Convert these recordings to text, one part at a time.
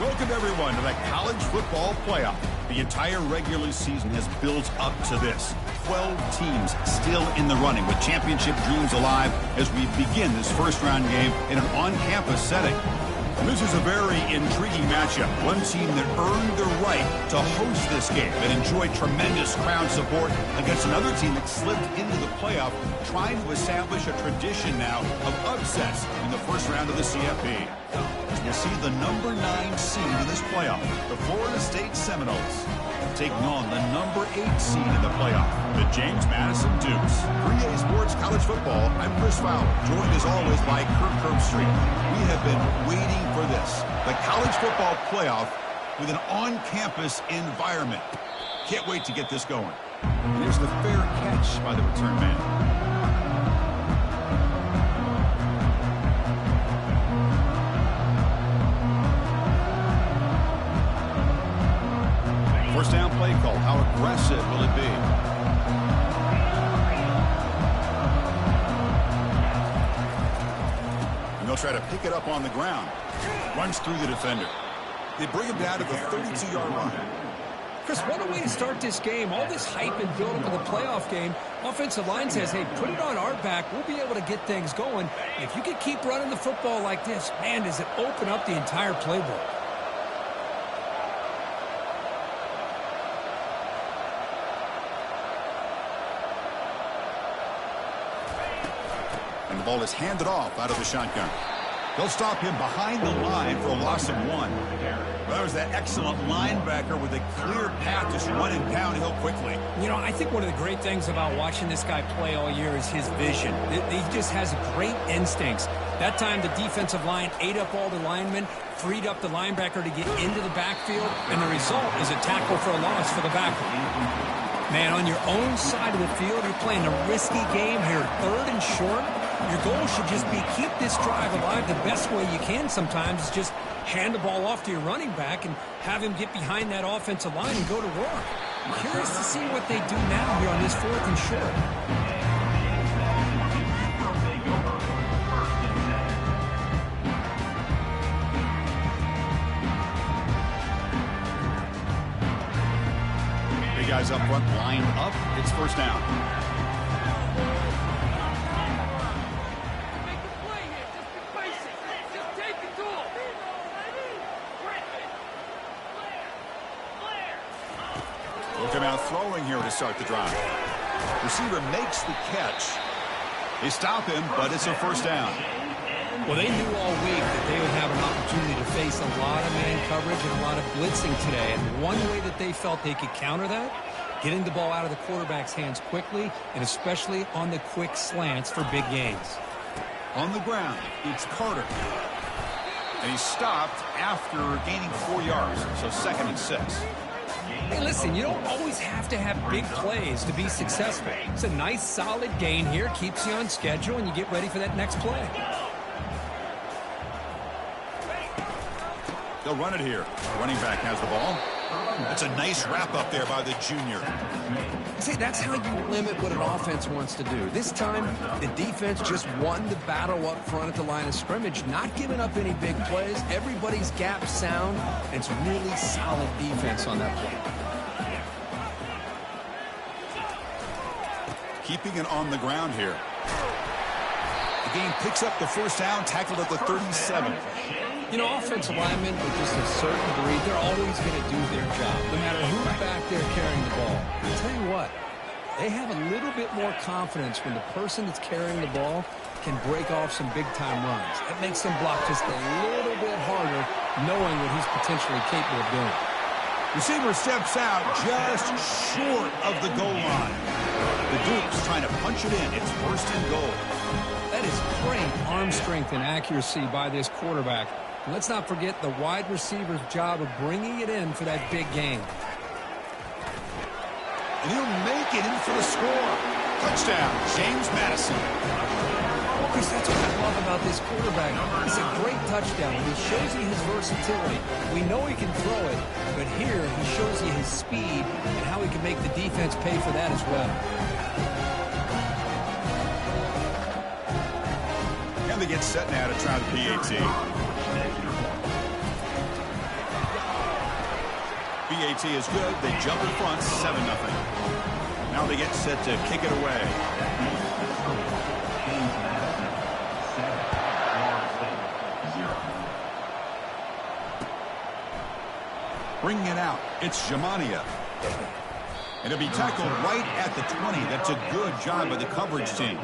Welcome, everyone, to the College Football Playoff. The entire regular season has built up to this. 12 teams still in the running with championship dreams alive as we begin this first-round game in an on-campus setting. This is a very intriguing matchup. One team that earned the right to host this game and enjoyed tremendous crowd support against another team that slipped into the playoff, trying to establish a tradition now of upsets in the first round of the CFP. We'll see the number 9 seed in this playoff, the Florida State Seminoles, taking on the number 8 seed in the playoff, the James Madison Dukes. 3A Sports College Football, I'm Chris Fowler, joined as always by Kirk Herbstreit. We have been waiting for this, the College Football Playoff with an on-campus environment. Can't wait to get this going. And there's the fair catch by the return man. First down play call. How aggressive will it be? And they'll try to pick it up on the ground. Runs through the defender. They bring him down to the 32-yard line. Chris, what a way to start this game. All this hype and build up of the playoff game. Offensive line says, hey, put it on our back. We'll be able to get things going. If you can keep running the football like this, man, does it open up the entire playbook. And the ball is handed off out of the shotgun. They'll stop him behind the line for a loss of 1. Well, that was that excellent linebacker with a clear path, just running downhill quickly. You know, I think one of the great things about watching this guy play all year is his vision. He just has great instincts. That time, the defensive line ate up all the linemen, freed up the linebacker to get into the backfield, and the result is a tackle for a loss for the backer. Man, on your own side of the field, you're playing a risky game here, 3rd and short. Your goal should just be keep this drive alive the best way you can sometimes is just hand the ball off to your running back and have him get behind that offensive line and go to work. I'm curious to see what they do now here on this 4th and short. Big guys up front, lined up. It's first down. Come out throwing here to start the drive. Receiver makes the catch. They stop him, but it's a first down. Well, they knew all week that they would have an opportunity to face a lot of man coverage and a lot of blitzing today. And one way that they felt they could counter that, getting the ball out of the quarterback's hands quickly, and especially on the quick slants for big gains. On the ground, it's Carter. And he's stopped after gaining 4 yards, so 2nd and 6. Hey, listen, you don't always have to have big plays to be successful. It's a nice, solid gain here, keeps you on schedule, and you get ready for that next play. They'll run it here. Running back has the ball. That's a nice wrap up there by the junior. See, that's how you limit what an offense wants to do. This time, the defense just won the battle up front at the line of scrimmage, not giving up any big plays. Everybody's gap sound, and it's really solid defense on that play. Keeping it on the ground here. The game picks up the first down, tackled at the 37. You know, offensive linemen, with just a certain breed, they're always going to do their job, no matter who's back there carrying the ball. I'll tell you what, they have a little bit more confidence when the person that's carrying the ball can break off some big-time runs. It makes them block just a little bit harder, knowing what he's potentially capable of doing. Receiver steps out just short of the goal line. The Dukes trying to punch it in. It's 1st and goal. That is great arm strength and accuracy by this quarterback. And let's not forget the wide receiver's job of bringing it in for that big game. And he'll make it in for the score. Touchdown, James Madison. Chris, that's what I love about this quarterback. It's a great touchdown. He shows you his versatility. We know he can throw it, but here he shows you his speed and how he can make the defense pay for that as well. And they get set now to try the PAT. PAT is good. They jump in front 7-0. Now they get set to kick it away. Bringing it out, it's Jamania. And it'll be tackled right at the 20. That's a good job by the coverage team.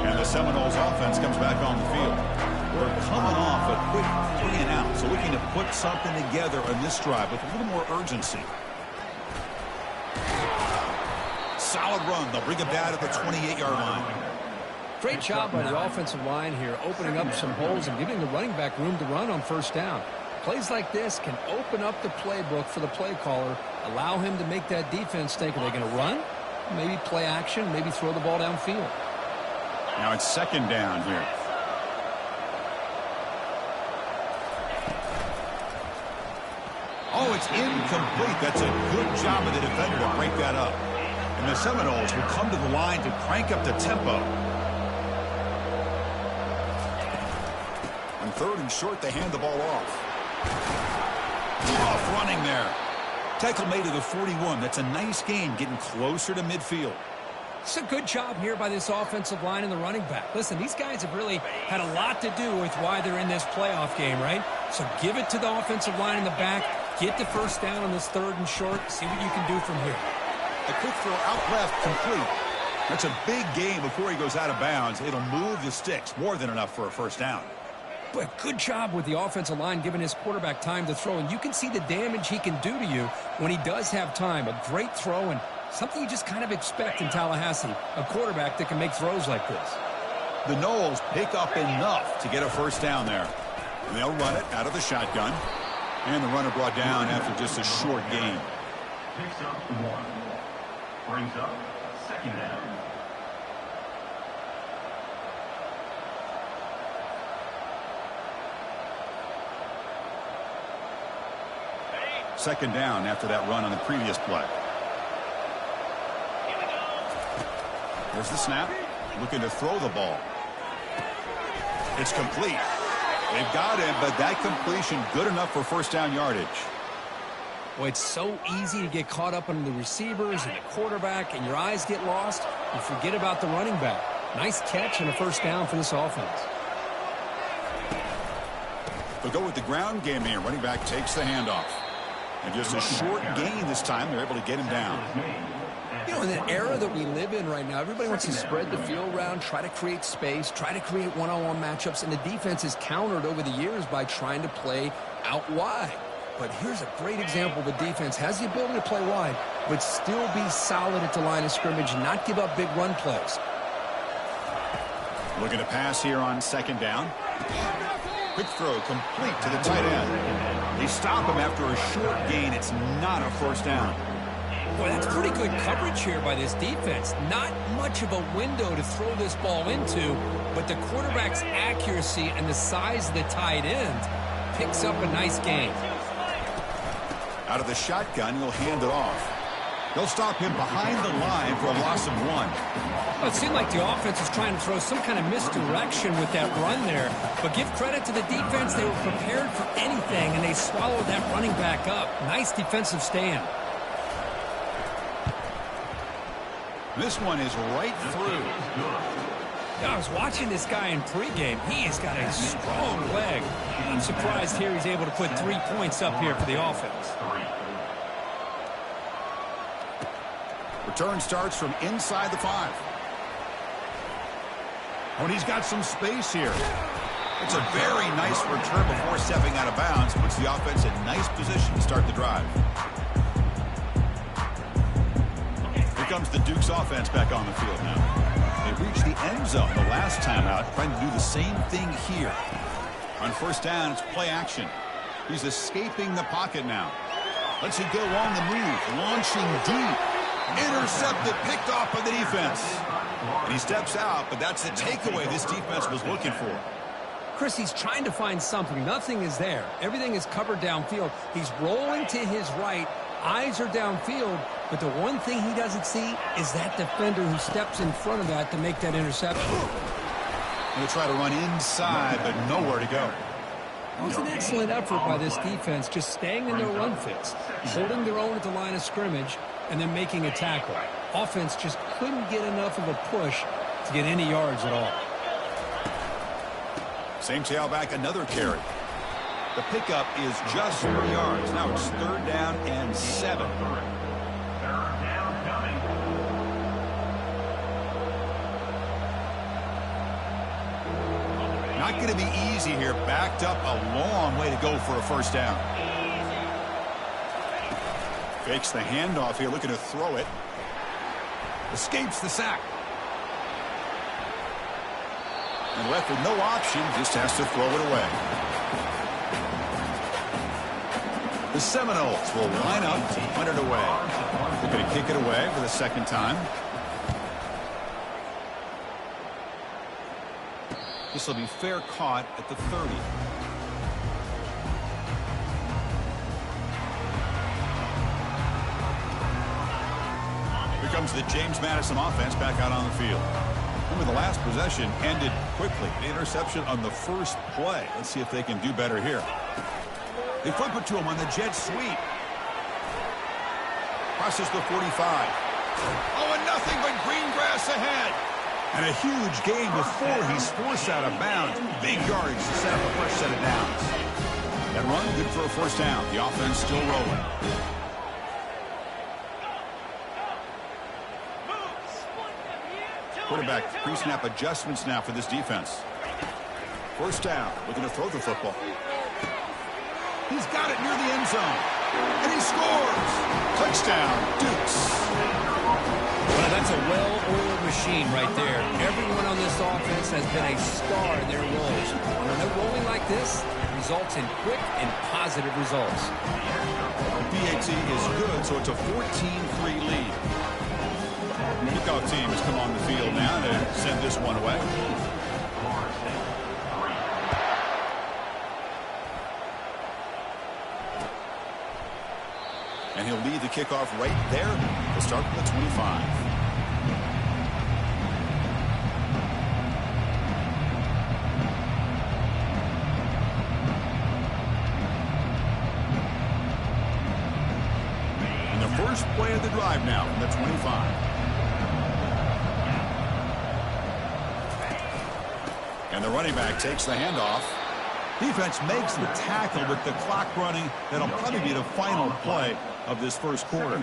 And the Seminoles offense comes back on the field. We're coming off a quick 3-and-out, so looking to put something together on this drive with a little more urgency. Solid run. They'll bring it down at the 28-yard line. Great job by the offensive line here, opening up some holes and giving the running back room to run on first down. Plays like this can open up the playbook for the play caller, allow him to make that defense think, are they going to run? Maybe play action, maybe throw the ball downfield. Now it's second down here. Oh, it's incomplete. That's a good job of the defender to break that up. And the Seminoles will come to the line to crank up the tempo. On 3rd and short, they hand the ball off. Off running there. Tackle made to the 41. That's a nice gain, getting closer to midfield. It's a good job here by this offensive line and the running back. Listen, these guys have really had a lot to do with why they're in this playoff game, right? So give it to the offensive line in the back. Get the first down on this 3rd and short. See what you can do from here. A quick throw out left, complete. That's a big gain before he goes out of bounds. It'll move the sticks. More than enough for a first down. But good job with the offensive line giving his quarterback time to throw. And you can see the damage he can do to you when he does have time. A great throw and something you just kind of expect in Tallahassee. A quarterback that can make throws like this. The Noles pick up enough to get a first down there. And they'll run it out of the shotgun. And the runner brought down after just a short gain. Picks up 1. Brings up second down. Second down after that run on the previous play. There's the snap. Looking to throw the ball. It's complete. They've got him, but that completion good enough for first down yardage. Well, it's so easy to get caught up on the receivers and the quarterback, and your eyes get lost. You forget about the running back. Nice catch and a first down for this offense. They'll go with the ground game here. Running back takes the handoff. And just a short gain this time. They're able to get him down. You know, in the era that we live in right now, everybody wants to spread the field around, try to create space, try to create one-on-one matchups, and the defense is countered over the years by trying to play out wide. But here's a great example. The defense has the ability to play wide, but still be solid at the line of scrimmage and not give up big run plays. Looking to pass here on second down. Quick throw complete to the tight end. They stop him after a short gain. It's not a first down. Boy, that's pretty good coverage here by this defense. Not much of a window to throw this ball into, but the quarterback's accuracy and the size of the tight end picks up a nice gain. Out of the shotgun, he'll hand it off. They'll stop him behind the line for a loss of 1. Well, it seemed like the offense was trying to throw some kind of misdirection with that run there. But give credit to the defense. They were prepared for anything, and they swallowed that running back up. Nice defensive stand. This one is right through. I was watching this guy in pregame. He has got a strong leg. I'm surprised here he's able to put 3 points up here for the offense. Return starts from inside the 5. When he's got some space here. It's a very nice return before stepping out of bounds. Puts the offense in nice position to start the drive. Here comes the Duke's offense back on the field now. They reached the end zone the last time out, trying to do the same thing here. On first down, it's play action. He's escaping the pocket now. Lets it go on the move, launching deep. Intercepted, picked off by the defense. And he steps out, but that's the takeaway this defense was looking for. Chris, he's trying to find something. Nothing is there. Everything is covered downfield. He's rolling to his right. Eyes are downfield, but the one thing he doesn't see is that defender who steps in front of that to make that interception. Going to try to run inside, but nowhere to go. It was an excellent effort by this defense, just staying in their run fits, holding their own at the line of scrimmage, and then making a tackle. Offense just couldn't get enough of a push to get any yards at all. Same tailback, another carry. The pickup is just 3 yards. Now it's 3rd down and 7. Not going to be easy here. Backed up a long way to go for a 1st down. Fakes the handoff here, looking to throw it. Escapes the sack. And left with no option, just has to throw it away. The Seminoles will line up to punt it away. They're going to kick it away for the 2nd time. This will be fair caught at the 30. Here comes the James Madison offense back out on the field. Remember, the last possession ended quickly. The interception on the first play. Let's see if they can do better here. They flip it to him on the jet sweep. Crosses the 45. Oh, and nothing but green grass ahead. And a huge gain before he's forced out of bounds. Big yards to set up a fresh set of downs. That run, good for a 1st down. The offense still rolling. Quarterback pre-snap adjustments now for this defense. 1st down, looking to throw the football. He's got it near the end zone. And he scores. Touchdown, Dukes. Well, that's a well-oiled machine right there. Everyone on this offense has been a star in their roles. When they're rolling like this, it results in quick and positive results. PAT is good, so it's a 14-3 lead. Kickoff team has come on the field now to send this one away. And he'll lead the kickoff right there. We'll start with the 25. And the first play of the drive now from the 25. And the running back takes the handoff. Defense makes the tackle with the clock running. That'll probably be the final play of this 1st quarter.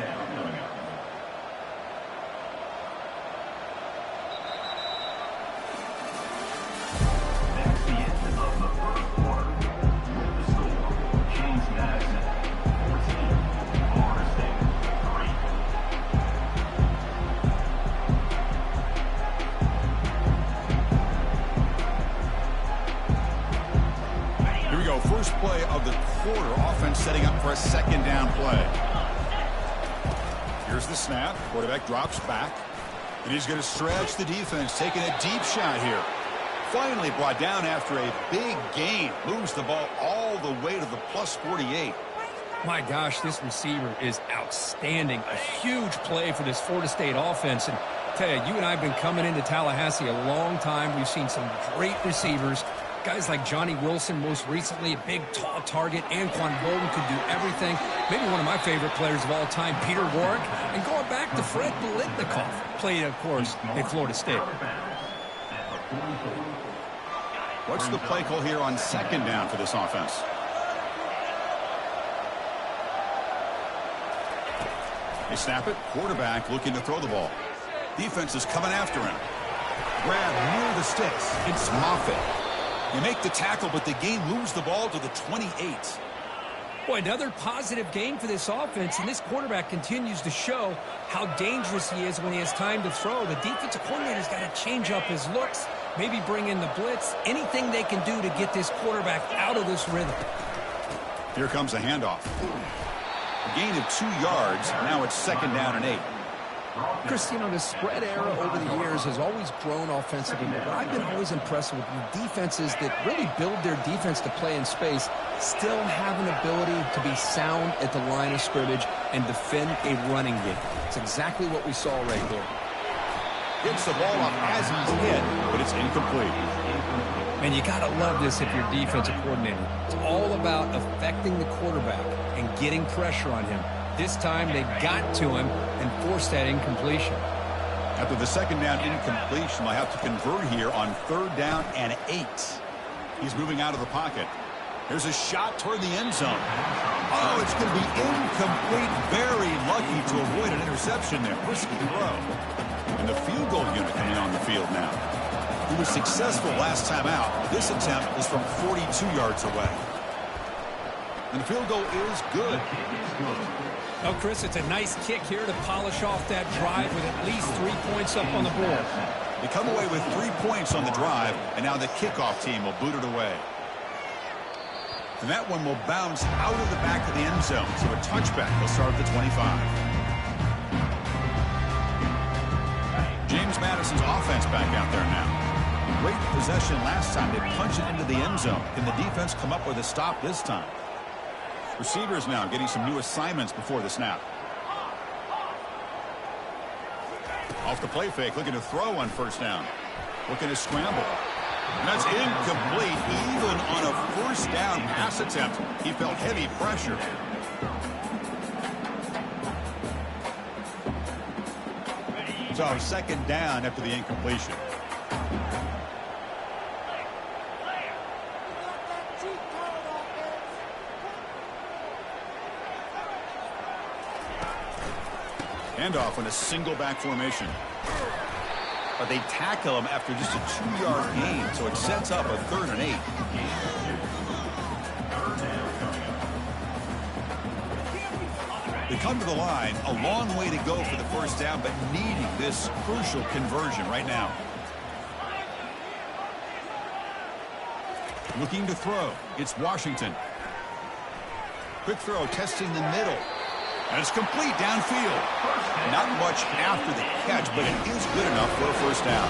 First play of the quarter. Offense setting up for a 2nd down play. Here's the snap. Quarterback drops back. And he's going to stretch the defense, taking a deep shot here. Finally brought down after a big gain. Moves the ball all the way to the plus 48. My gosh, this receiver is outstanding. A huge play for this Florida State offense. And I tell you, you and I have been coming into Tallahassee a long time. We've seen some great receivers. Guys like Johnny Wilson, most recently, a big, tall target. Anquan Bolden could do everything. Maybe one of my favorite players of all time, Peter Warwick. And going back to Fred Biletnikoff, played, of course, at Florida State. What's the play call here on 2nd down for this offense? They snap it. Quarterback looking to throw the ball. Defense is coming after him. Grab near the sticks. It's Moffitt. They make the tackle, but the game moves the ball to the 28. Boy, another positive game for this offense, and this quarterback continues to show how dangerous he is when he has time to throw. The defensive coordinator's got to change up his looks, maybe bring in the blitz, anything they can do to get this quarterback out of this rhythm. Here comes a handoff. A gain of 2 yards. Now it's 2nd down and 8. Chris, you know, the spread era over the years has always grown offensively, but I've been always impressed with the defenses that really build their defense to play in space, still have an ability to be sound at the line of scrimmage and defend a running game. It's exactly what we saw right there. Gets the ball off as he's hit, but it's incomplete. Man, you got to love this if you're defensive coordinator. It's all about affecting the quarterback and getting pressure on him. This time they got to him and forced that incompletion. After the second down incompletion, they'll have to convert here on 3rd down and 8. He's moving out of the pocket. Here's a shot toward the end zone. Oh, it's going to be incomplete. Very lucky to avoid an interception there. Risky throw. And the field goal unit coming on the field now. He was successful last time out. This attempt was from 42 yards away. And the field goal is good. Oh, Chris, it's a nice kick here to polish off that drive with at least 3 points up on the board. They come away with 3 points on the drive, and now the kickoff team will boot it away. And that one will bounce out of the back of the end zone. So a touchback will start at the 25. James Madison's offense back out there now. Great possession last time. They punch it into the end zone. Can the defense come up with a stop this time? Receivers now getting some new assignments before the snap. Off the play fake, looking to throw on 1st down. Looking to scramble. And that's incomplete. Even on a 1st down pass attempt, he felt heavy pressure. So 2nd down after the incompletion. Handoff on a single back formation. But they tackle him after just a 2-yard gain, so it sets up a 3rd and 8. They come to the line, a long way to go for the 1st down, but needing this crucial conversion right now. Looking to throw. It's Washington. Quick throw, testing the middle. And it's complete downfield. Not much after the catch, but it is good enough for a 1st down.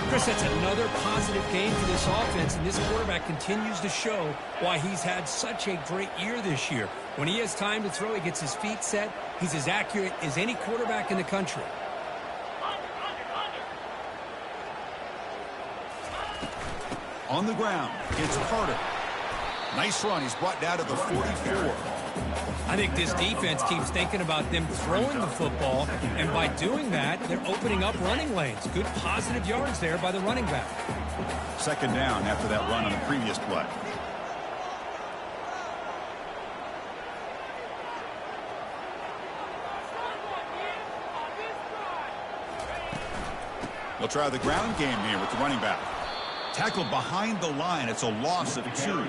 Chris, that's another positive game for this offense, and this quarterback continues to show why he's had such a great year this year. When he has time to throw, he gets his feet set. He's as accurate as any quarterback in the country. On the ground, it's Carter. Nice run. He's brought down to the 44. I think this defense keeps thinking about them throwing the football, and by doing that, they're opening up running lanes. Good positive yards there by the running back. 2nd down after that run on the previous play. They'll try the ground game here with the running back. Tackled behind the line. It's a loss of 2.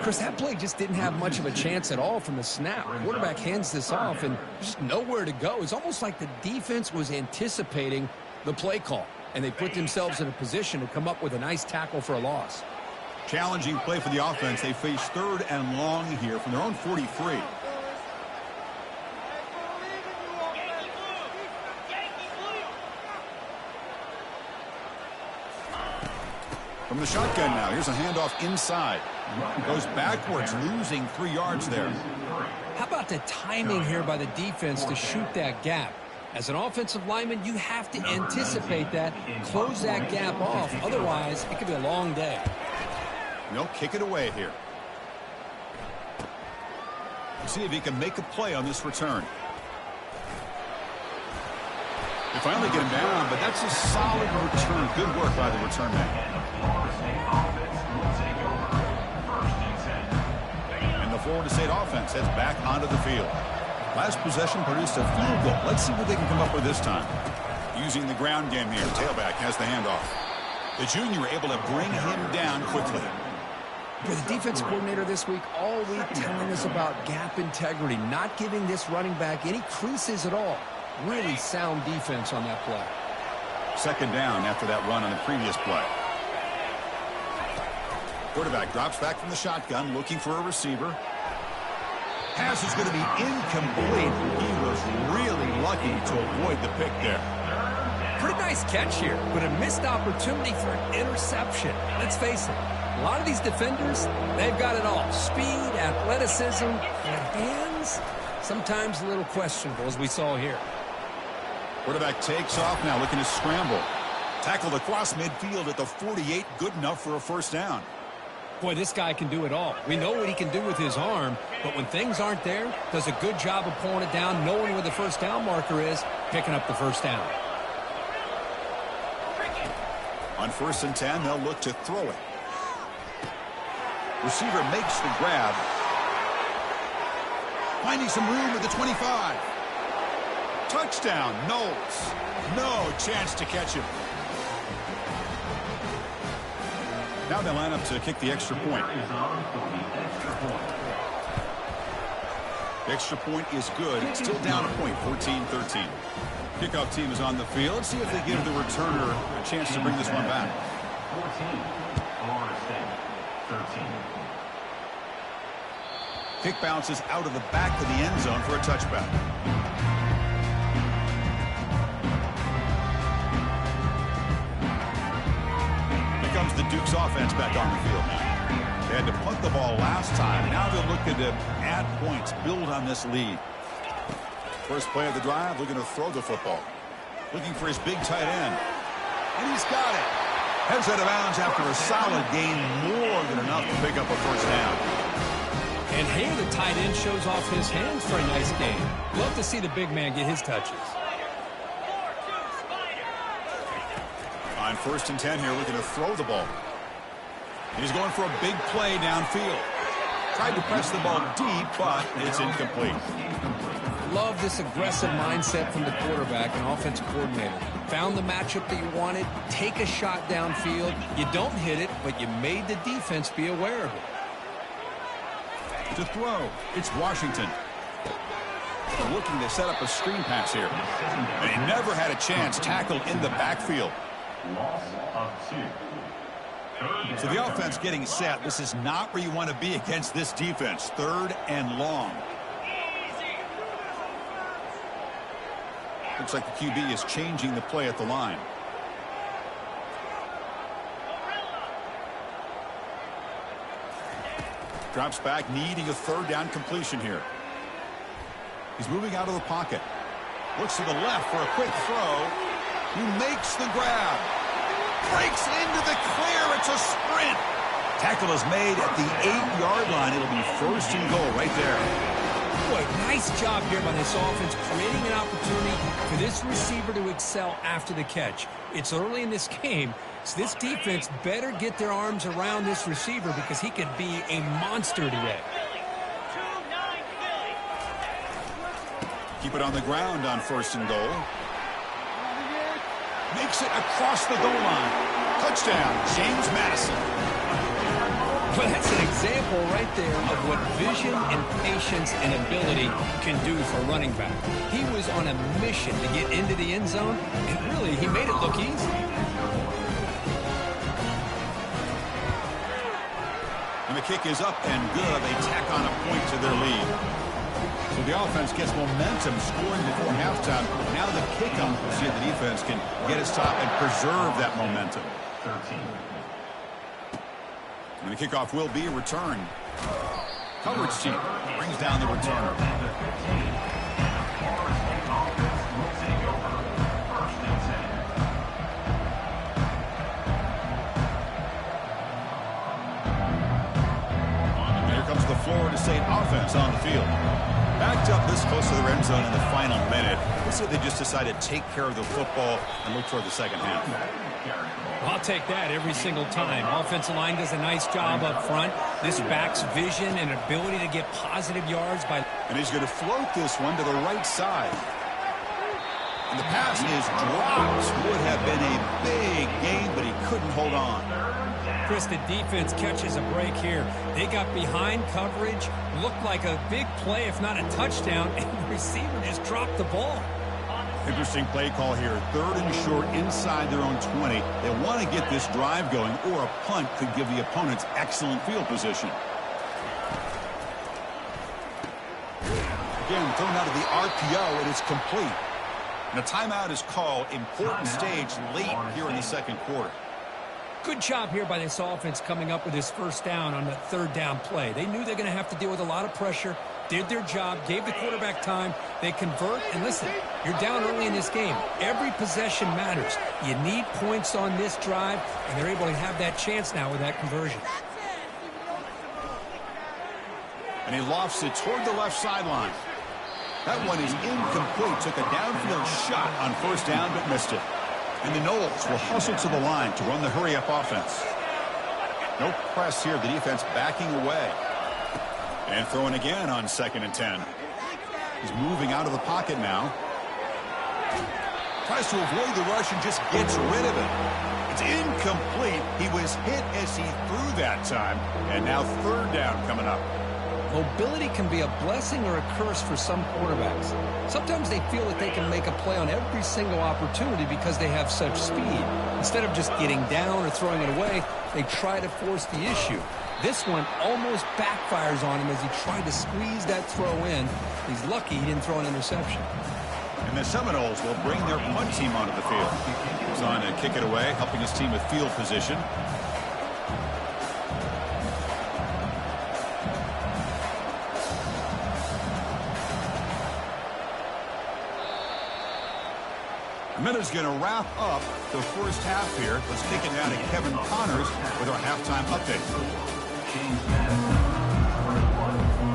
Chris, that play just didn't have much of a chance at all from the snap. Quarterback hands this off and just nowhere to go. It's almost like the defense was anticipating the play call, and they put themselves in a position to come up with a nice tackle for a loss. Challenging play for the offense. They face 3rd and long here from their own 43. From the shotgun now, here's a handoff inside. Goes backwards, losing 3 yards there. How about the timing here by the defense to shoot that gap? As an offensive lineman, you have to anticipate that, close that gap off. Otherwise, it could be a long day. They'll kick it away here. See if he can make a play on this return. They finally get him down, but that's a solid return. Good work by the return man. And the Florida State offense heads back onto the field. Last possession produced a field goal. Let's see what they can come up with this time. Using the ground game here, tailback has the handoff. The junior able to bring him down quickly. For the defensive coordinator this week, all week telling us about gap integrity, not giving this running back any creases at all. Really sound defense on that play. 2nd down after that run on the previous play. Quarterback drops back from the shotgun, looking for a receiver. Pass is going to be incomplete. He was really lucky to avoid the pick there. Pretty nice catch here, but a missed opportunity for an interception. Let's face it, a lot of these defenders, they've got it all. Speed, athleticism, and hands, sometimes a little questionable, as we saw here. Quarterback takes off now, looking to scramble. Tackled across midfield at the 48, good enough for a first down. Boy, this guy can do it all. We know what he can do with his arm, but when things aren't there, does a good job of pulling it down, knowing where the first down marker is, picking up the first down. On 1st and 10, they'll look to throw it. Receiver makes the grab. Finding some room at the 25. Touchdown, Knowles. No chance to catch him. Now they line up to kick the extra point. The extra point is good. It's still down a point, 14-13. Kickoff team is on the field. Let's see if they give the returner a chance to bring this one back. 14, Florida State, 13. Kick bounces out of the back of the end zone for a touchback. Here comes the Duke's offense back on the field now. They had to punt the ball last time. Now they're looking to add points, build on this lead. First play of the drive, looking to throw the football. Looking for his big tight end. And he's got it. Heads out of bounds after a solid gain, more than enough to pick up a first down. And here the tight end shows off his hands for a nice game. Love to see the big man get his touches. On 1st and 10 here, looking to throw the ball. He's going for a big play downfield. Tried to press the ball deep, but it's incomplete. Love this aggressive mindset from the quarterback and offensive coordinator. Found the matchup that you wanted, take a shot downfield. You don't hit it, but you made the defense be aware of it. To throw, it's Washington. They're looking to set up a screen pass here. And he never had a chance, tackled in the backfield. Loss of 2. So the offense getting set. This is not where you want to be against this defense. 3rd and long. Looks like the QB is changing the play at the line. Drops back, needing a 3rd down completion here. He's moving out of the pocket. Looks to the left for a quick throw. He makes the grab. Breaks into the clear. It's a sprint. Tackle is made at the 8-yard line. It'll be 1st and goal right there. Boy, nice job here by this offense, creating an opportunity for this receiver to excel after the catch. It's early in this game, so this defense better get their arms around this receiver because he could be a monster today. Keep it on the ground on 1st and goal. Makes it across the goal line. Touchdown, James Madison. Well, that's an example right there of what vision and patience and ability can do for a running back. He was on a mission to get into the end zone, and really, he made it look easy. And the kick is up and good. They tack on a point to their lead. So the offense gets momentum, scoring before halftime. Now the kickoff. We'll see if the defense can get a stop and preserve that momentum. 13. And the kickoff will be returned. Coverage team brings down the returner. And here comes the Florida State offense on the field. Backed up this close to their end zone in the final minute. Let's say they just decided to take care of the football and look toward the second half. I'll take that every single time. Offensive line does a nice job up front. This back's vision and ability to get positive yards by... And he's going to float this one to the right side. And the pass is dropped. Would have been a big gain, but he couldn't hold on. Chris, the defense catches a break here. They got behind coverage, looked like a big play, if not a touchdown, and the receiver just dropped the ball. Interesting play call here. 3rd and short inside their own 20. They want to get this drive going, or a punt could give the opponents excellent field position. Again, thrown out of the RPO, and it's complete. And a timeout is called. Important stage late here in the second quarter. Good job here by this offense coming up with his first down on the 3rd down play. They knew they're going to have to deal with a lot of pressure, did their job, gave the quarterback time. They convert, and listen, you're down early in this game. Every possession matters. You need points on this drive, and they're able to have that chance now with that conversion. And he lofts it toward the left sideline. That one is incomplete. Took a downfield shot on first down, but missed it. And the Noles will hustle to the line to run the hurry-up offense. No press here. The defense backing away. And throwing again on 2nd and 10. He's moving out of the pocket now. Tries to avoid the rush and just gets rid of it. It's incomplete. He was hit as he threw that time. And now 3rd down coming up. Mobility can be a blessing or a curse for some quarterbacks. Sometimes they feel that they can make a play on every single opportunity because they have such speed. Instead of just getting down or throwing it away, they try to force the issue. This one almost backfires on him as he tried to squeeze that throw in. He's lucky he didn't throw an interception. And the Seminoles will bring their punt team onto the field. He's on to kick it away, helping his team with field position. Miller's going to wrap up the first half here. Let's kick it down to Kevin Connors with our halftime update.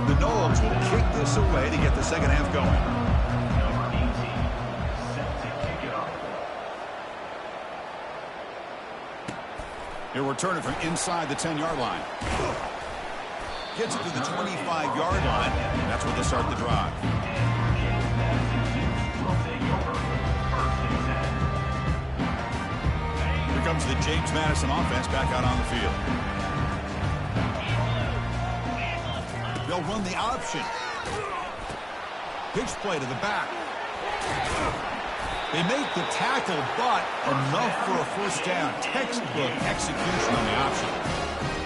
The Noles will kick this away to get the second half going. Number 18, set to kick it off. He'll return it from inside the 10-yard line. Gets it to the 25-yard line, and that's where they start the drive. Comes the James Madison offense back out on the field. They'll run the option. Pitch play to the back. They make the tackle, but enough for a first down. Textbook execution on the option.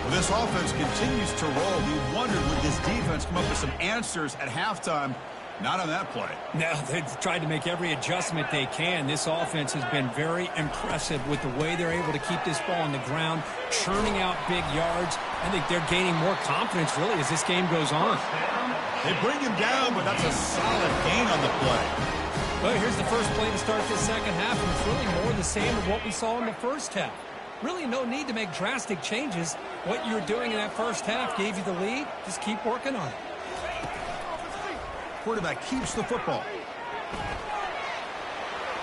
Well, this offense continues to roll. We wondered, would this defense come up with some answers at halftime? Not on that play. No, they've tried to make every adjustment they can. This offense has been very impressive with the way they're able to keep this ball on the ground, churning out big yards. I think they're gaining more confidence, really, as this game goes on. They bring him down, but that's a solid gain on the play. Well, here's the first play to start this second half, and it's really more the same of what we saw in the first half. Really no need to make drastic changes. What you were doing in that first half gave you the lead. Just keep working on it. Quarterback keeps the football.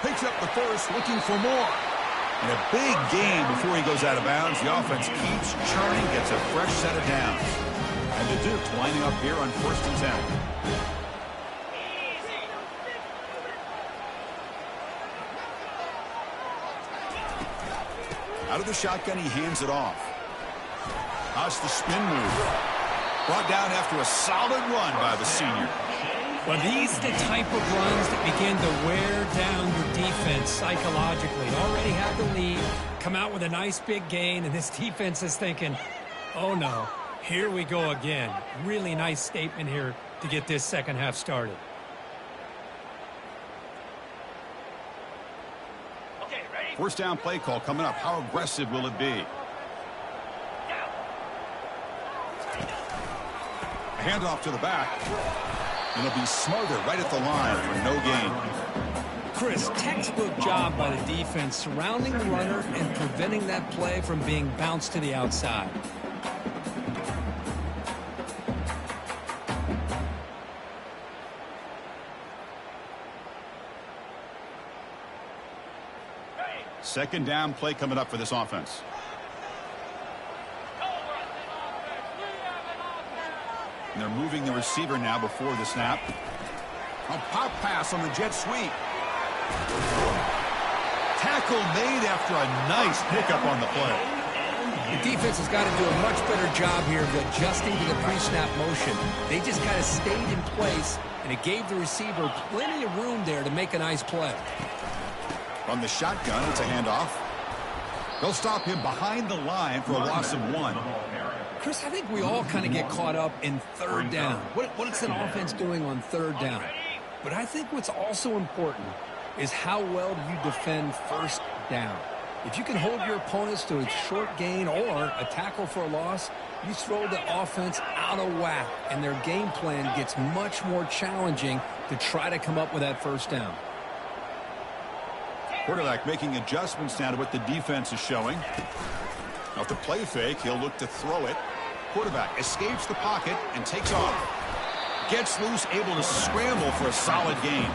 Picks up the first, looking for more. And a big gain before he goes out of bounds. The offense keeps churning, gets a fresh set of downs. And the Dukes lining up here on 1st and 10. Out of the shotgun, he hands it off. How's the spin move? Brought down after a solid run by the senior. Well, these are the type of runs that begin to wear down your defense psychologically. Already have the lead, come out with a nice big gain, and this defense is thinking, oh no, here we go again. Really nice statement here to get this second half started. Okay, ready? First down play call coming up. How aggressive will it be? A handoff to the back. And it'll be smothered right at the line for no gain. Chris, textbook job by the defense surrounding the runner and preventing that play from being bounced to the outside. Second down play coming up for this offense. And they're moving the receiver now before the snap. A pop pass on the jet sweep. Tackle made after a nice pickup on the play. The defense has got to do a much better job here of adjusting to the pre-snap motion. They just kind of stayed in place, and it gave the receiver plenty of room there to make a nice play. From the shotgun, it's a handoff. They'll stop him behind the line for a loss of 1. Chris, I think we all kind of get caught up in third down. What is an offense doing on third down? But I think what's also important is how well do you defend first down. If you can hold your opponents to a short gain or a tackle for a loss, You throw the offense out of whack, and their game plan gets much more challenging to try to come up with that first down. Quarterback making adjustments now to what the defense is showing. Off the play fake, he'll look to throw it. Quarterback escapes the pocket and takes off. Gets loose, able to scramble for a solid gain.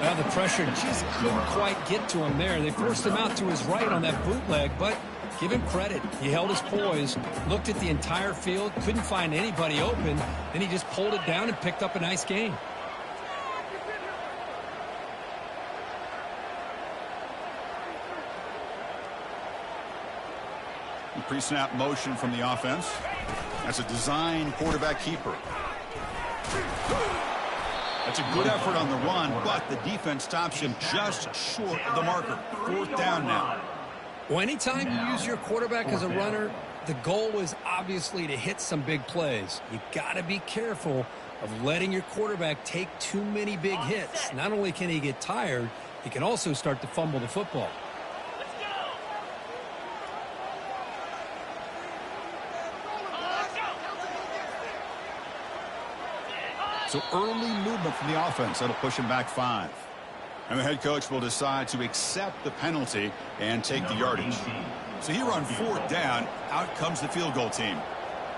Well, the pressure just couldn't quite get to him there. They forced him out to his right on that bootleg, but give him credit. He held his poise, looked at the entire field, couldn't find anybody open, then he just pulled it down and picked up a nice gain. Pre-snap motion from the offense. That's a design quarterback keeper. That's a good effort on the run, but the defense stops him just short of the marker. 4th down now. Well, anytime you use your quarterback as a runner, the goal is obviously to hit some big plays. You got to be careful of letting your quarterback take too many big hits. Not only can he get tired, he can also start to fumble the football. So early movement from the offense. That'll push him back 5. And the head coach will decide to accept the penalty and take the yardage. So here on 4th down, out comes the field goal team.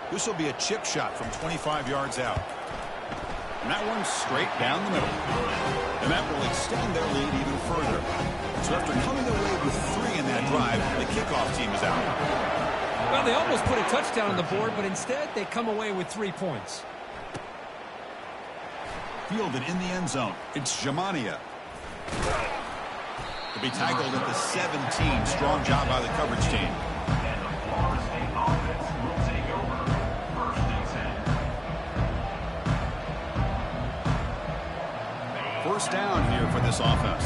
This will be a chip shot from 25 yards out. And that one's straight down the middle. And that will extend their lead even further. So after coming away with 3 in that drive, the kickoff team is out. Well, they almost put a touchdown on the board, but instead they come away with 3 points. Fielded in the end zone. It's Jamania. To be tackled at the 17. Strong job by the coverage team. And the Florida State offense will take over 1st and 10. First down here for this offense.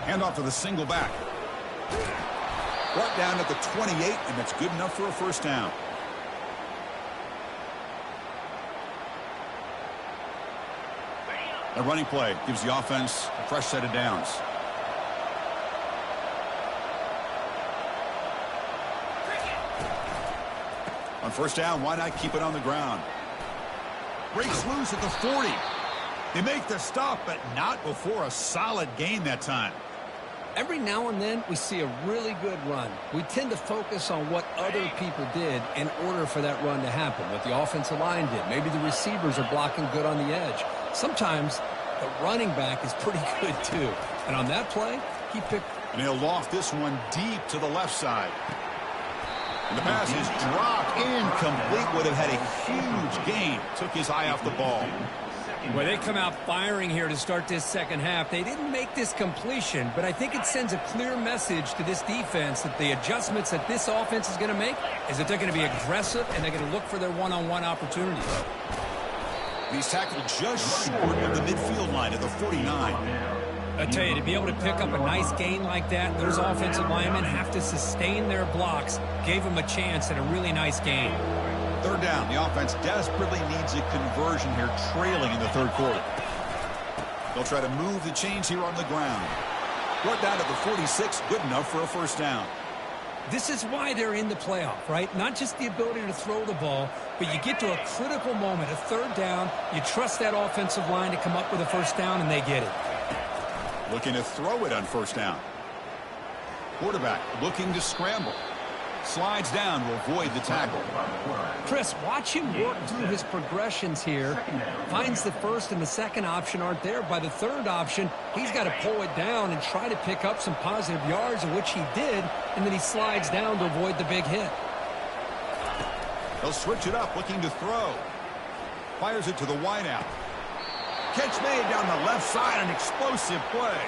Handoff to the single back. Brought down at the 28, and that's good enough for a first down. A running play gives the offense a fresh set of downs. On first down, why not keep it on the ground? Breaks loose at the 40. They make the stop, but not before a solid gain that time. Every now and then we see a really good run. We tend to focus on what other people did in order for that run to happen, what the offensive line did. Maybe the receivers are blocking good on the edge. Sometimes the running back is pretty good too. And on that play, he picked. And he'll loft this one deep to the left side. And the pass is dropped incomplete. Would have had a huge gain. Took his eye off the ball. Well, they come out firing here to start this second half. They didn't make this completion, but I think it sends a clear message to this defense that the adjustments that this offense is going to make is that they're going to be aggressive and they're going to look for their one-on-one opportunities. He's tackled just short of the midfield line at the 49. I tell you, to be able to pick up a nice gain like that, those offensive linemen have to sustain their blocks. Gave them a chance at a really nice gain. 3rd down. The offense desperately needs a conversion here, trailing in the 3rd quarter. They'll try to move the chains here on the ground. Brought down to the 46, good enough for a first down. This is why they're in the playoff, right? Not just the ability to throw the ball, but you get to a critical moment, a 3rd down, you trust that offensive line to come up with a first down, and they get it. Looking to throw it on first down. Quarterback looking to scramble. Slides down to avoid the tackle. Chris, watch him work through his progressions here. Finds the first and the second option aren't there. By the 3rd option, he's got to pull it down and try to pick up some positive yards, of which he did, and then he slides down to avoid the big hit. They'll switch it up, looking to throw. Fires it to the wideout. Catch made down the left side, an explosive play.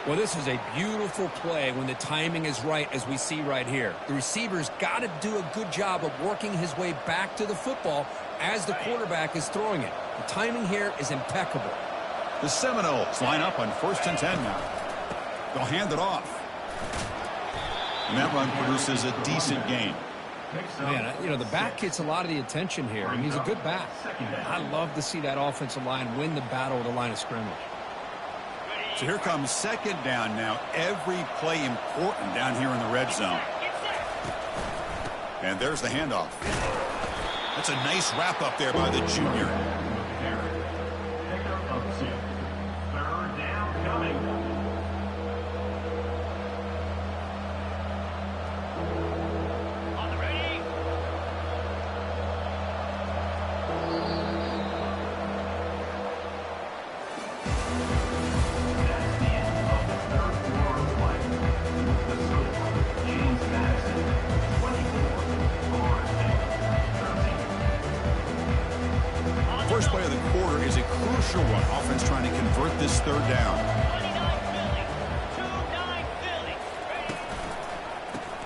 Well, this is a beautiful play when the timing is right, as we see right here. The receiver's got to do a good job of working his way back to the football as the quarterback is throwing it. The timing here is impeccable. The Seminoles line up on 1st and 10 now. They'll hand it off. And that run produces a decent gain. Man, you know, the back gets a lot of the attention here, and he's a good back. I love to see that offensive line win the battle at the line of scrimmage. So So here comes second down now. Every play important down here in the red zone. And there's the handoff. That's a nice wrap up there by the junior. Pickup of 2. Third down coming. On the ready. That's the end of the third quarter of play. The score, James Madison, 24, Florida State, 13. First play of the quarter is a crucial one. Offense trying to convert this third down. 29 Philly.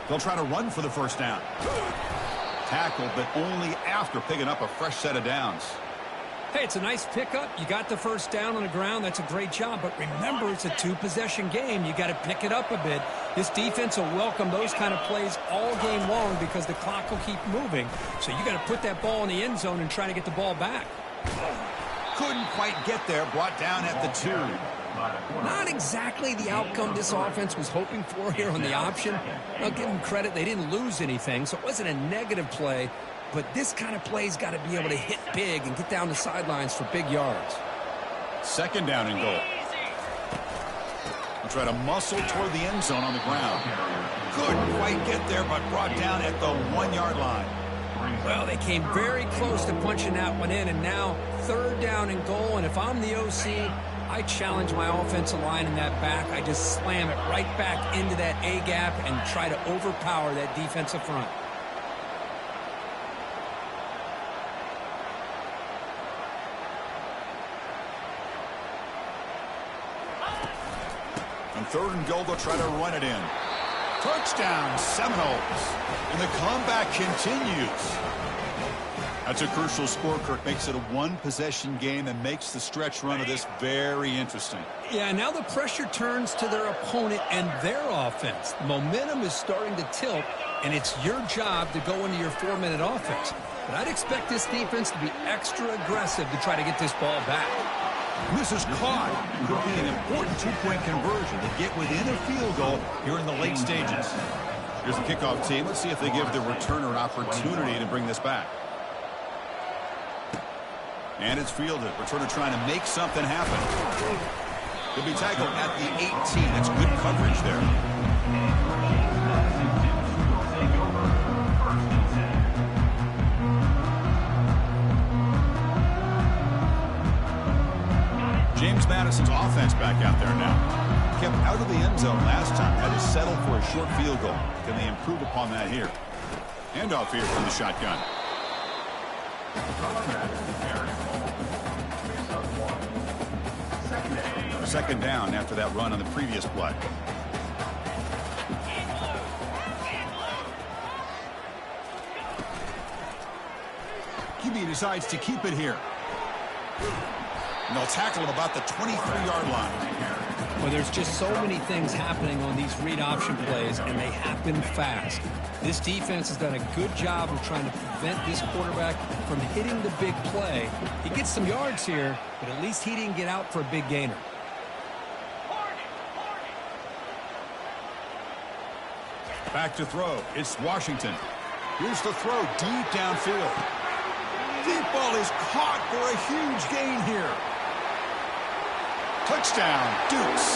They'll try to run for the first down. Tackled, but only after picking up a fresh set of downs. Hey, it's a nice pickup. You got the first down on the ground. That's a great job. But remember, it's a two-possession game. You got to pick it up a bit. This defense will welcome those kind of plays all game long because the clock will keep moving. So you got to put that ball in the end zone and try to get the ball back. Couldn't quite get there. Brought down at the 2. Not exactly the outcome this offense was hoping for here on the option. I'll give them credit. They didn't lose anything, so it wasn't a negative play. But this kind of play's got to be able to hit big and get down the sidelines for big yards. Second down and goal. We'll try to muscle toward the end zone on the ground. Couldn't quite get there, but brought down at the 1-yard line. Well, they came very close to punching that one in, and now third down and goal. And if I'm the OC, I challenge my offensive line in that back. I just slam it right back into that A-gap and try to overpower that defensive front. On third and goal, they'll try to run it in. Touchdown, Seminoles. And the comeback continues. That's a crucial score, Kirk. Makes it a one-possession game and makes the stretch run of this very interesting. Yeah, now the pressure turns to their opponent and their offense. Momentum is starting to tilt, and it's your job to go into your 4-minute offense. But I'd expect this defense to be extra aggressive to try to get this ball back. This is caught. Could be an important two-point conversion to get within a field goal here in the late stages. Here's the kickoff team. Let's see if they give the returner an opportunity to bring this back. And it's fielded. Returner trying to make something happen. He'll be tackled at the 18. That's good coverage there. James Madison's offense back out there now. Kept out of the end zone last time. Had to settle for a short field goal. Can they improve upon that here? Handoff here from the shotgun. Second down after that run on the previous play. QB decides to keep it here. And they'll tackle him about the 23-yard line. Well, there's just so many things happening on these read option plays, and they happen fast. This defense has done a good job of trying to prevent this quarterback from hitting the big play. He gets some yards here, but at least he didn't get out for a big gainer. Back to throw. It's Washington. Here's the throw deep downfield. Deep ball is caught for a huge gain here. Touchdown, Dukes.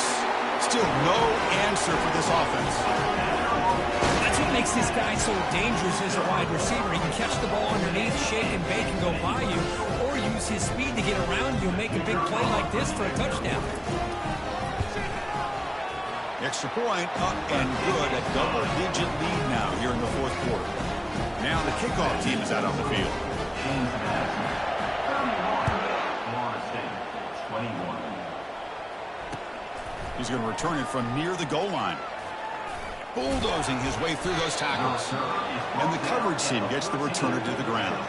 Still no answer for this offense. That's what makes this guy so dangerous as a wide receiver. He can catch the ball underneath, shake and bake and go by you, or use his speed to get around you and make a big play like this for a touchdown. Extra point up and good. A double-digit lead now here in the fourth quarter. Now the kickoff team is out on the field. Florida State, 21. He's going to return it from near the goal line. Bulldozing his way through those tackles. And the coverage team gets the returner to the ground.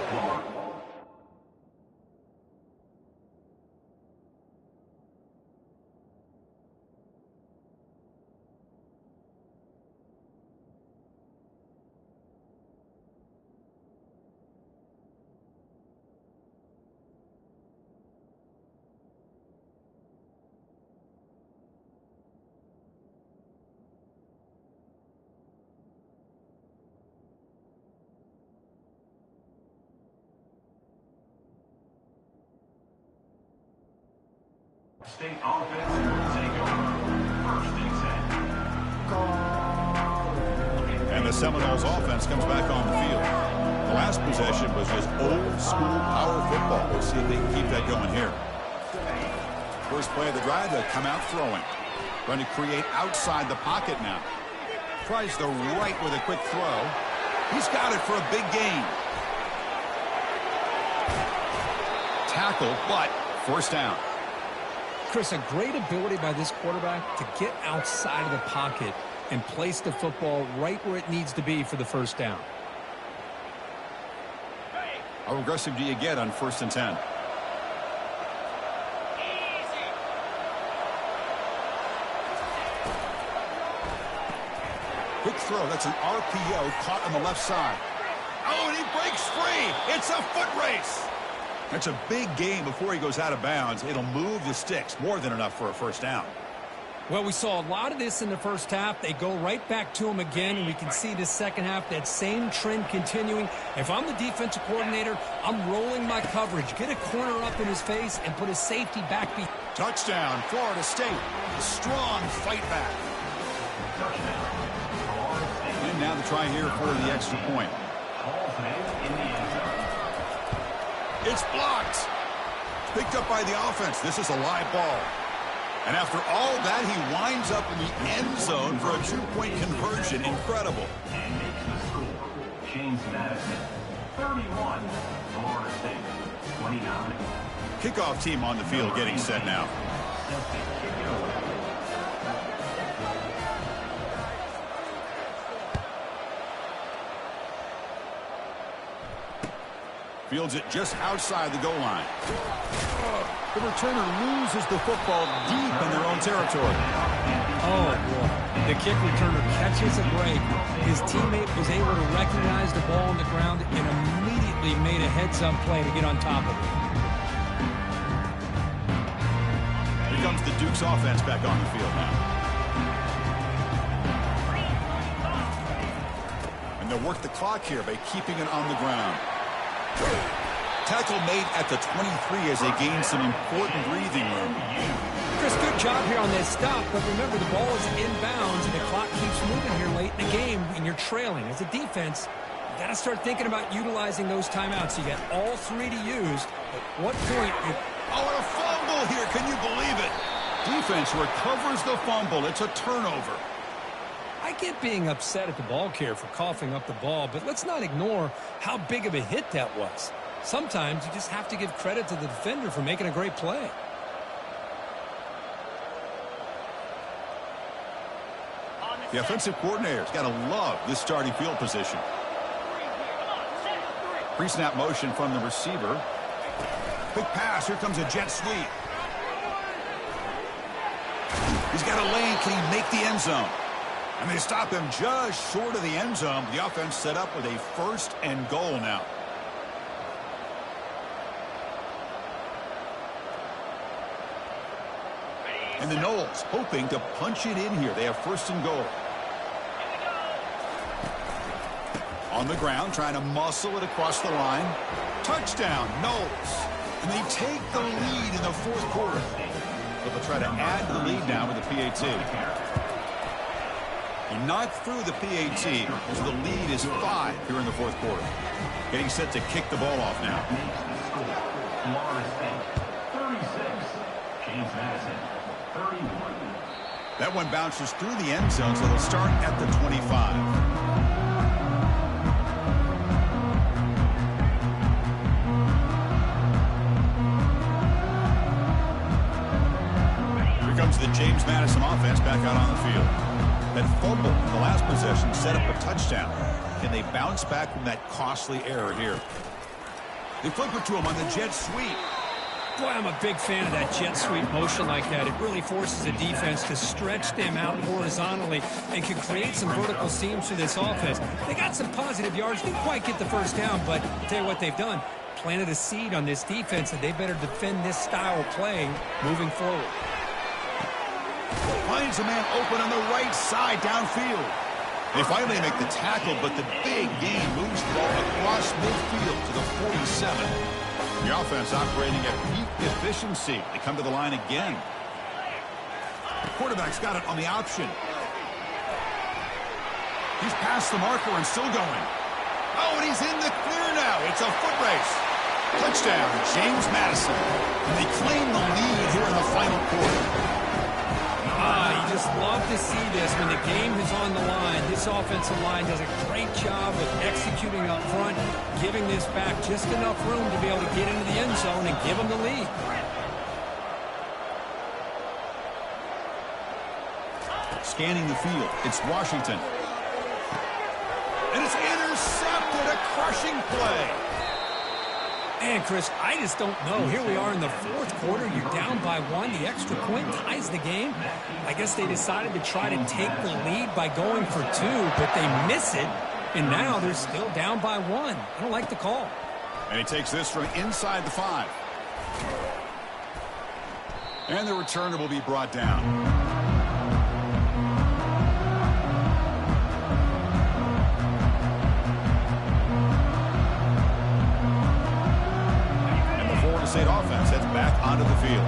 State offense will take over. First and 10. And the Seminoles offense comes back on the field. The last possession was just old school power football. We'll see if they can keep that going here. First play of the drive, they come out throwing. Going to create outside the pocket now. Tries the right with a quick throw. He's got it for a big gain. Tackle, but first down. Chris, a great ability by this quarterback to get outside of the pocket and place the football right where it needs to be for the first down. How aggressive do you get on 1st and 10? Quick throw. That's an RPO caught on the left side. Oh, and he breaks free. It's a foot race. That's a big gain before he goes out of bounds. It'll move the sticks. More than enough for a first down. Well, we saw a lot of this in the first half. They go right back to him again, and we can see the second half, that same trend continuing. If I'm the defensive coordinator, I'm rolling my coverage. Get a corner up in his face and put a safety back. Touchdown, Florida State. A strong fight back. And now the try here for the extra point. It's blocked. Picked up by the offense. This is a live ball. And after all that, he winds up in the end zone for a 2-point conversion. Incredible. And makes the score. James Madison, 31. Florida State, 29. Kickoff team on the field getting set now. Fields it just outside the goal line. The returner loses the football deep in their own territory. Oh, boy. The kick returner catches a break. His teammate was able to recognize the ball on the ground and immediately made a heads-up play to get on top of it. Here comes the Duke's offense back on the field now. And they'll work the clock here by keeping it on the ground. Tackle made at the 23 as they gain some important breathing room. Chris, good job here on this stop, but remember the ball is inbounds and the clock keeps moving here late in the game and you're trailing. As a defense, you got to start thinking about utilizing those timeouts. You got all three to use. At what point? Oh, and a fumble here. Can you believe it? Defense recovers the fumble. It's a turnover. I get being upset at the ball carrier for coughing up the ball, but let's not ignore how big of a hit that was. Sometimes you just have to give credit to the defender for making a great play. The offensive coordinator's got to love this starting field position. Pre-snap motion from the receiver. Quick pass. Here comes a jet sweep. He's got a lane. Can he make the end zone? And they stop him just short of the end zone. The offense set up with a 1st and goal now. And the Noles hoping to punch it in here. They have 1st and goal. On the ground, trying to muscle it across the line. Touchdown, Noles. And they take the lead in the 4th quarter. But they'll try to add to the lead now with the PAT. He knocked through the PAT, so the lead is 5 here in the 4th quarter. Getting set to kick the ball off now. Florida State, 36. James Madison, 31. That one bounces through the end zone, so they'll start at the 25. Here comes the James Madison offense back out on the field. That fumble in the last possession set up a touchdown. Can they bounce back from that costly error here? They flip it to him on the jet sweep. Boy, I'm a big fan of that jet sweep motion like that. It really forces the defense to stretch them out horizontally and can create some vertical seams for this offense. They got some positive yards. Didn't quite get the first down, but I'll tell you what they've done. Planted a seed on this defense that they better defend this style of playing moving forward. Finds a man open on the right side downfield. They finally make the tackle, but the big gain moves the ball across midfield to the 47. The offense operating at peak efficiency. They come to the line again. quarterback's got it on the option. He's past the marker and still going. Oh, and he's in the clear now. It's a foot race. Touchdown, James Madison. And they claim the lead here in the final quarter. You just love to see this when the game is on the line. This offensive line does a great job of executing up front, giving this back just enough room to be able to get into the end zone and give them the lead. Scanning the field, it's Washington. And it's intercepted, a crushing play. And, Chris, I just don't know. Here we are in the fourth quarter. You're down by one. The extra point ties the game. I guess they decided to try to take the lead by going for two, but they miss it. And now they're still down by one. I don't like the call. And he takes this from inside the 5. And the returner will be brought down. State offense heads back onto the field.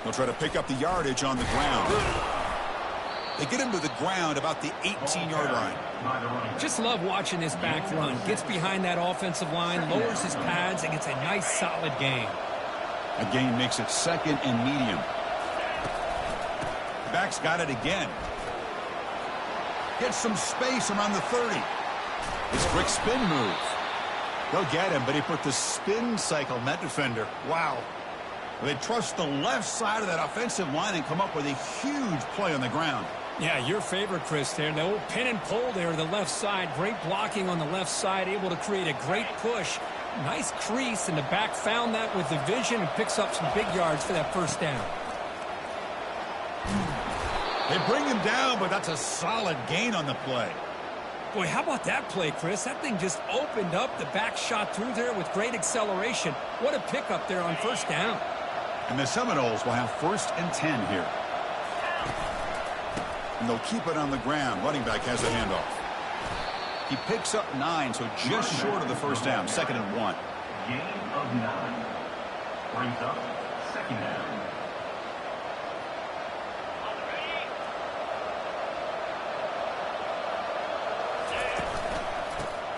They'll try to pick up the yardage on the ground. They get him to the ground about the 18-yard line. Just love watching this back run. Gets behind that offensive line, lowers his pads, and gets a nice solid gain. A gain makes it second and medium. Back's got it again. Gets some space around the 30. This quick spin move. They'll get him, but he put the spin cycle on that defender. Wow. They trust the left side of that offensive line and come up with a huge play on the ground. Yeah, your favorite, Chris, there. The old pin and pull there, the left side. Great blocking on the left side, able to create a great push. Nice crease, and the back found that with the vision and picks up some big yards for that first down. They bring him down, but that's a solid gain on the play. Boy, how about that play, Chris? That thing just opened up. The back shot through there with great acceleration. What a pickup there on first down. And the Seminoles will have 1st and 10 here. And they'll keep it on the ground. Running back has a handoff. He picks up 9, so just short of the first down. 2nd and 1. Gain of 9. Brings up 2nd down.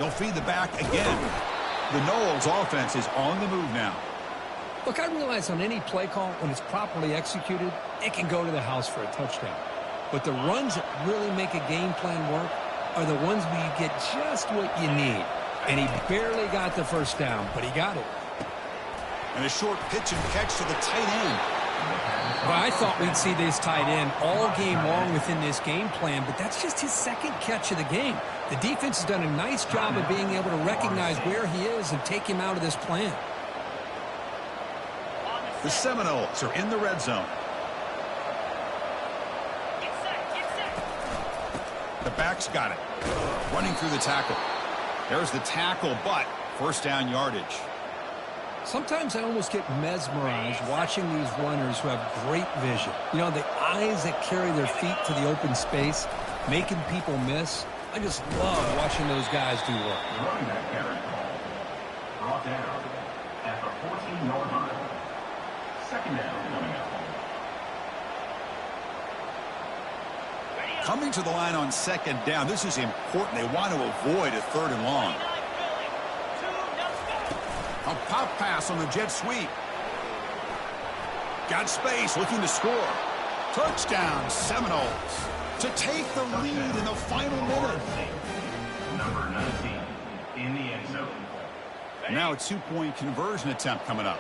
They'll feed the back again. The Noles offense is on the move now. Look, I realize on any play call, when it's properly executed, it can go to the house for a touchdown. But the runs that really make a game plan work are the ones where you get just what you need. And he barely got the first down, but he got it. And a short pitch and catch to the tight end. Well, I thought we'd see this tight end all game long within this game plan, but that's just his second catch of the game. The defense has done a nice job of being able to recognize where he is and take him out of this plan. The Seminoles are in the red zone. The back's got it. Running through the tackle. There's the tackle, but first down yardage. Sometimes I almost get mesmerized watching these runners who have great vision. You know, the eyes that carry their feet to the open space, making people miss. I just love watching those guys do work. Running back carry call. Brought down at the 14-yard line. 2nd down coming up. Coming to the line on 2nd down. This is important. They want to avoid a 3rd and long. A pop pass on the jet sweep. Got space, looking to score. Touchdown, Seminoles. To take the lead in the final minute. Number 19 in the end zone. Now a 2-point conversion attempt coming up.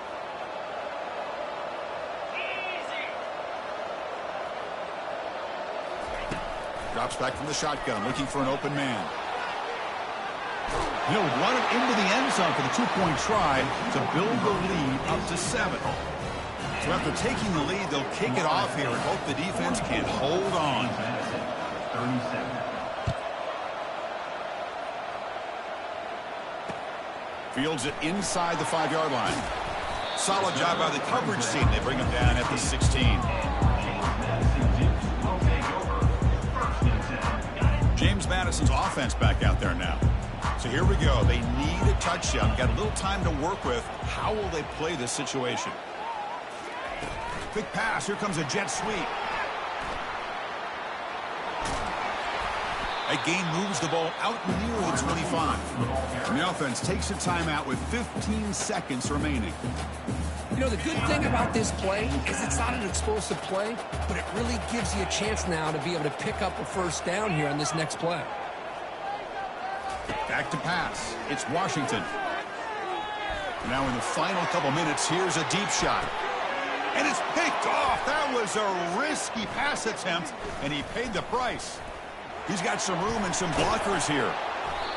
Drops back from the shotgun, looking for an open man. He'll run it into the end zone for the 2-point try to build the lead up to 7. So after taking the lead, they'll kick it off here and hope the defense can hold on. 37. Fields it inside the 5-yard line. Solid job by the coverage team. They bring him down at the 16. James Madison's offense back out there now. So here we go. They need a touchdown. Got a little time to work with. How will they play this situation? Quick pass. Here comes a jet sweep. That gain moves the ball out near the 25. And the offense takes a timeout with 15 seconds remaining. You know, the good thing about this play is it's not an explosive play, but it really gives you a chance now to be able to pick up a first down here on this next play. Back to pass. It's Washington. Now in the final couple minutes, here's a deep shot. And it's picked off. That was a risky pass attempt, and he paid the price. He's got some room and some blockers here.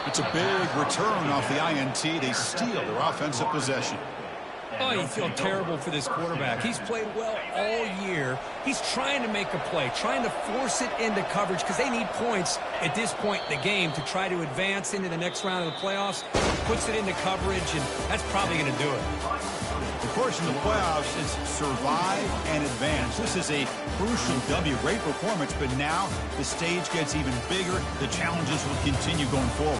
It's a big return off the INT. They steal their offensive possession. Oh, you feel terrible for this quarterback. He's played well all year. He's trying to make a play, trying to force it into coverage because they need points at this point in the game to try to advance into the next round of the playoffs. Puts it into coverage, and that's probably going to do it. Of course, in the playoffs, it's survive and advance. This is a crucial W. Great performance, but now the stage gets even bigger. The challenges will continue going forward.